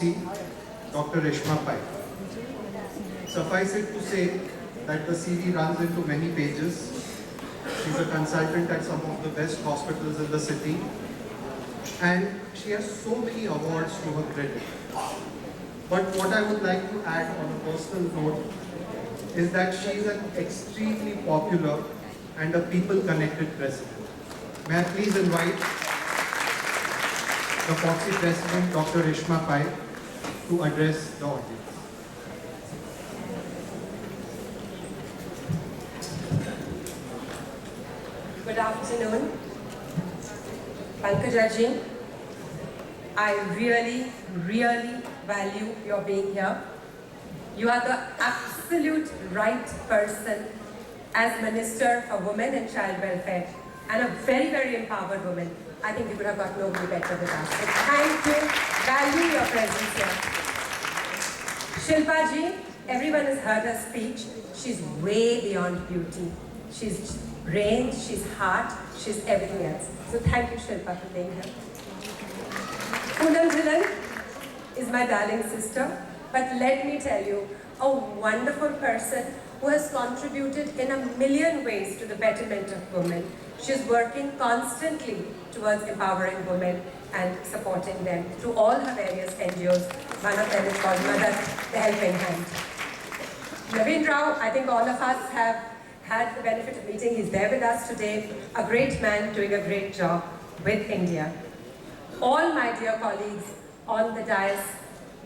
Dr. Reshma Pai. Suffice it to say that the CV runs into many pages. She's a consultant at some of the best hospitals in the city, and she has so many awards to her credit. But what I would like to add on a personal note is that she is an extremely popular and a people-connected president. May I please invite the FOXI President, Dr. Reshma Pai, to address the audience. Good afternoon, Pankajaji. I really value your being here. You are the absolute right person as Minister for Women and Child Welfare, and a very empowered woman. I think you could have got nobody better with us. So thank you. Value your presence here. Shilpa ji, everyone has heard her speech. She's way beyond beauty. She's brains, she's heart, she's everything else. So thank you, Shilpa, for being here. Poonam Dhillon is my darling sister, but let me tell you, a wonderful person who has contributed in a million ways to the betterment of women. She's working constantly towards empowering women and supporting them through all her various NGOs. One of them is called Madad, the Helping Hand. Naveen Rao, I think all of us have had the benefit of meeting. He's there with us today, a great man doing a great job with India. All my dear colleagues on the dais,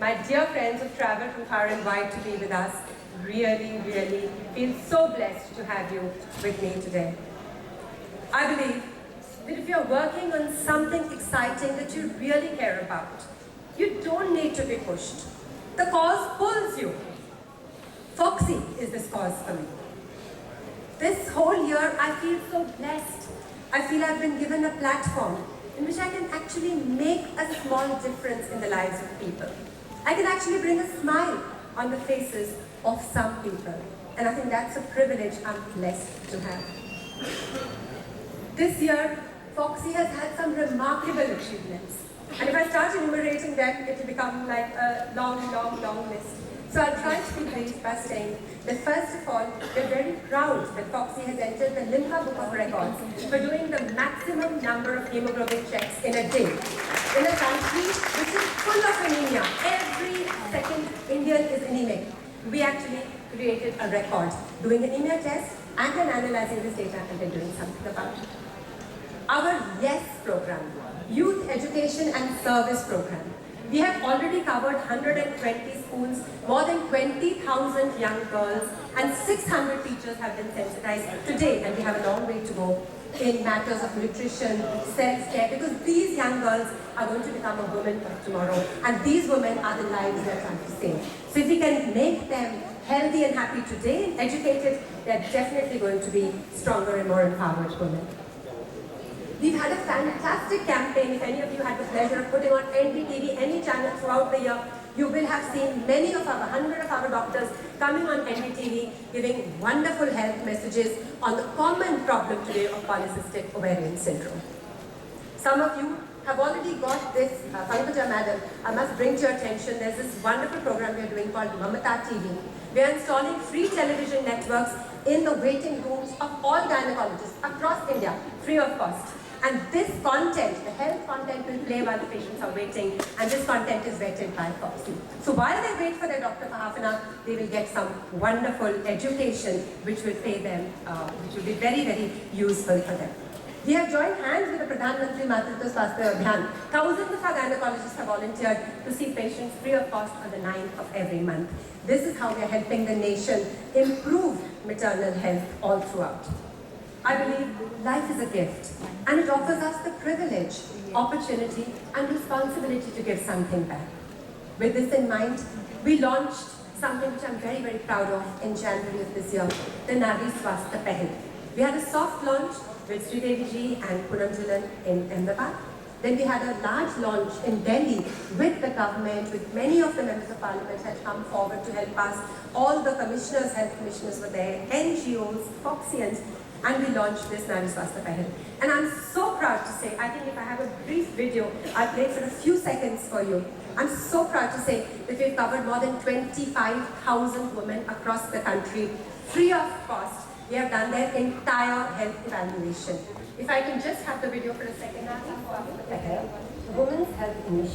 my dear friends who've traveled from far and wide to be with us, really feel so blessed to have you with me today. I believe that if you're working on something exciting that you really care about, you don't need to be pushed. The cause pulls you. FOXI is this cause for me. This whole year I feel so blessed. I feel I've been given a platform in which I can actually make a small difference in the lives of people. I can actually bring a smile on the faces of some people. And I think that's a privilege I'm blessed to have. This year, FOXI has had some remarkable achievements. And if I start enumerating them, it will become like a long list. So I'll try to be brief by saying that first of all, we're very proud that FOXI has entered the Limca Book of Records for doing the maximum number of hemoglobin checks in a day. In a country which is full of anemia, every second Indian is anemic. We actually created a record, doing anemia tests and then analyzing this data and then doing something about it. Our YES program, Youth Education and Service Program. We have already covered 120 schools, more than 20,000 young girls, and 600 teachers have been sensitized today, and we have a long way to go in matters of nutrition, self-care, because these young girls are going to become a woman of tomorrow, and these women are the lives we are trying to save. So if we can make them healthy and happy today and educated, they're definitely going to be stronger and more empowered women. We've had a fantastic campaign. If any of you had the pleasure of putting on NDTV, any channel throughout the year, you will have seen many of our, 100 of our doctors coming on NDTV giving wonderful health messages on the common problem today of polycystic ovarian syndrome. Some of you have already got this, Pankaja Madam, I must bring to your attention, there's this wonderful program we're doing called Mamata TV. We are installing free television networks in the waiting rooms of all gynecologists across India, free of cost. And this content, the health content, will play while the patients are waiting, and this content is vetted by FOXI. So while they wait for their doctor for half an hour, they will get some wonderful education which will pay them, which will be very useful for them. We have joined hands with the Pradhan Mantri Matritva Swasthya Abhiyan. Thousands of our gynecologists have volunteered to see patients free of cost on the 9th of every month. This is how we are helping the nation improve maternal health all throughout. I believe life is a gift, and it offers us the privilege, opportunity, and responsibility to give something back. With this in mind, we launched something which I'm very proud of in January of this year, the Nari Swasthya Pahal. We had a soft launch with Sridevi ji and Poonam Dhillon in Ahmedabad. Then we had a large launch in Delhi with the government, with many of the members of parliament had come forward to help us. All the commissioners, health commissioners were there, NGOs, FOXians, and we launched this Nari Swasthya Pahal. And I'm so proud to say, I think if I have a brief video, I'll play for a few seconds for you. I'm so proud to say that we've covered more than 25,000 women across the country, free of cost. We have done their entire health evaluation. If I can just have the video for a second, Women's Health Initiative.